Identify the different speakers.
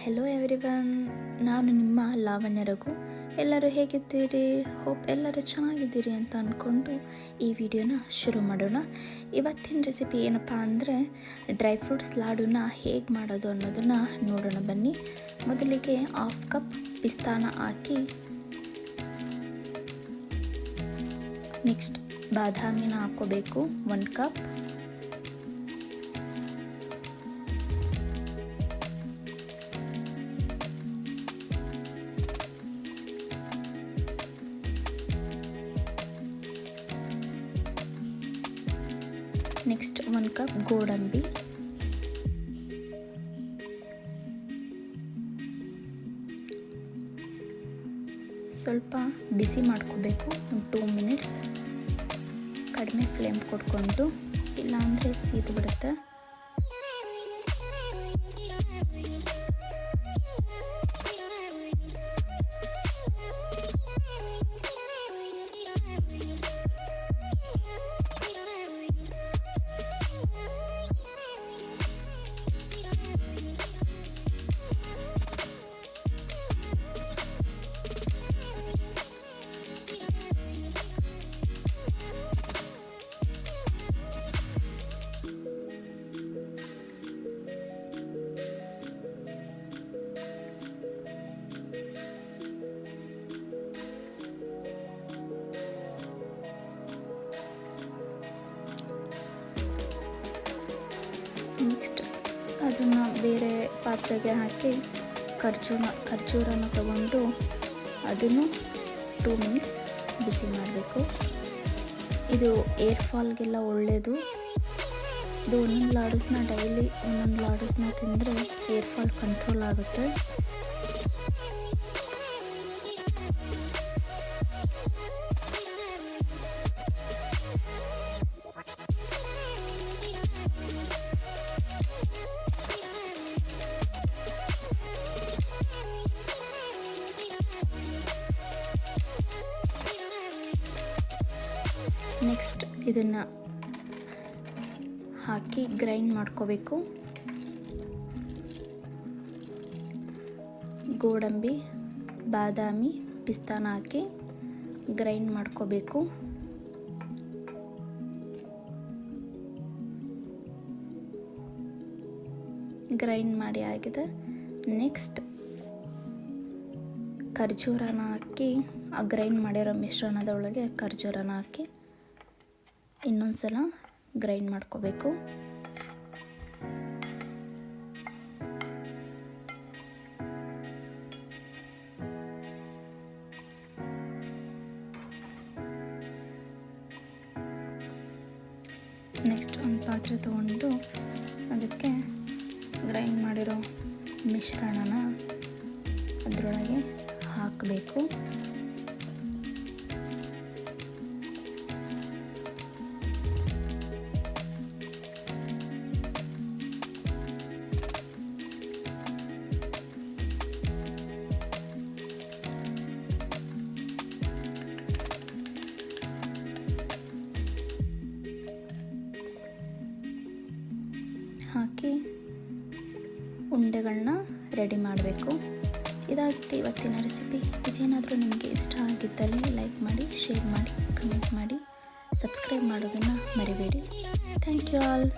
Speaker 1: Hello everyone, ನಾನು ನಿಮ್ಮ ಲಾವಣ್ಯ ರಘು. ಎಲ್ಲರೂ ಹೇಗಿದ್ದೀರಿ? ಹೋಪ್ ಎಲ್ಲರೂ ಚೆನ್ನಾಗಿದ್ದೀರಿ ಅಂತ ಅಂದ್ಕೊಂಡು ಈ ವಿಡಿಯೋನ ಶುರು ಮಾಡೋಣ. ಇವತ್ತಿನ ರೆಸಿಪಿ ಏನಪ್ಪ ಅಂದರೆ ಡ್ರೈ ಫ್ರೂಟ್ಸ್ ಲಾಡುನ ಹೇಗೆ ಮಾಡೋದು ಅನ್ನೋದನ್ನು ನೋಡೋಣ ಬನ್ನಿ. ಮೊದಲಿಗೆ 1/2 ಕಪ್ ಪಿಸ್ತಾನ ಹಾಕಿ, ನೆಕ್ಸ್ಟ್ ಬಾದಾಮಿನ ಹಾಕ್ಕೋಬೇಕು 1 ಕಪ್, ನೆಕ್ಸ್ಟ್ 1 ಕಪ್ ಗೋಡಂಬಿ, ಸ್ವಲ್ಪ ಬಿಸಿ ಮಾಡ್ಕೋಬೇಕು 2 ಮಿನಿಟ್ಸ್. ಕಡಿಮೆ ಫ್ಲೇಮ್ ಕೊಟ್ಕೊಂಡು, ಇಲ್ಲಾಂದರೆ ಸೀದು ಬಿಡುತ್ತೆ. ನೆಕ್ಸ್ಟ್ ಅದನ್ನು ಬೇರೆ ಪಾತ್ರೆಗೆ ಹಾಕಿ ಖರ್ಜೂರನ ತಗೊಂಡು ಅದನ್ನು 2 ಮಿನಿಟ್ಸ್ ಬಿಸಿ ಮಾಡಬೇಕು. ಇದು ಏರ್ ಫಾಲ್ಗೆಲ್ಲ ಒಳ್ಳೆಯದು. ಇದು ಒಂದೊಂದು ಲಾಡೂಸ್ನ ಡೈಲಿ ಒಂದೊಂದು ಲಾಡೂಸ್ನ ತಿಂದರೆ ಏರ್ ಫಾಲ್ ಕಂಟ್ರೋಲ್ ಆಗುತ್ತೆ. ನೆಕ್ಸ್ಟ್ ಇದನ್ನು ಹಾಕಿ ಗ್ರೈಂಡ್ ಮಾಡ್ಕೋಬೇಕು. ಗೋಡಂಬಿ, ಬಾದಾಮಿ, ಪಿಸ್ತಾನ ಹಾಕಿ ಗ್ರೈಂಡ್ ಮಾಡ್ಕೋಬೇಕು. ಗ್ರೈಂಡ್ ಮಾಡಿ ಆಗಿದೆ. ನೆಕ್ಸ್ಟ್ ಖರ್ಜೂರನ ಹಾಕಿ, ಆ ಗ್ರೈಂಡ್ ಮಾಡಿರೋ ಮಿಶ್ರಣದೊಳಗೆ ಖರ್ಜೂರನ ಹಾಕಿ ಇನ್ನೊಂದು ಸಲ ಗ್ರೈಂಡ್ ಮಾಡ್ಕೋಬೇಕು. ನೆಕ್ಸ್ಟ್ ಒಂದು ಪಾತ್ರೆ ತಗೊಂಡು ಅದಕ್ಕೆ ಗ್ರೈಂಡ್ ಮಾಡಿರೋ ಮಿಶ್ರಣನ ಅದರೊಳಗೆ ಹಾಕಬೇಕು. ಹಾಕಿ ಉಂಡೆಗಳನ್ನ ರೆಡಿ ಮಾಡಬೇಕು. ಇದಾಗಿತ್ತು ಇವತ್ತಿನ ರೆಸಿಪಿ. ಇದೇನಾದರೂ ನಿಮಗೆ ಇಷ್ಟ ಆಗಿದ್ದಲ್ಲಿ ಲೈಕ್ ಮಾಡಿ, ಶೇರ್ ಮಾಡಿ, ಕಮೆಂಟ್ ಮಾಡಿ, ಸಬ್ಸ್ಕ್ರೈಬ್ ಮಾಡೋದನ್ನು ಮರಿಬೇಡಿ. Thank you all.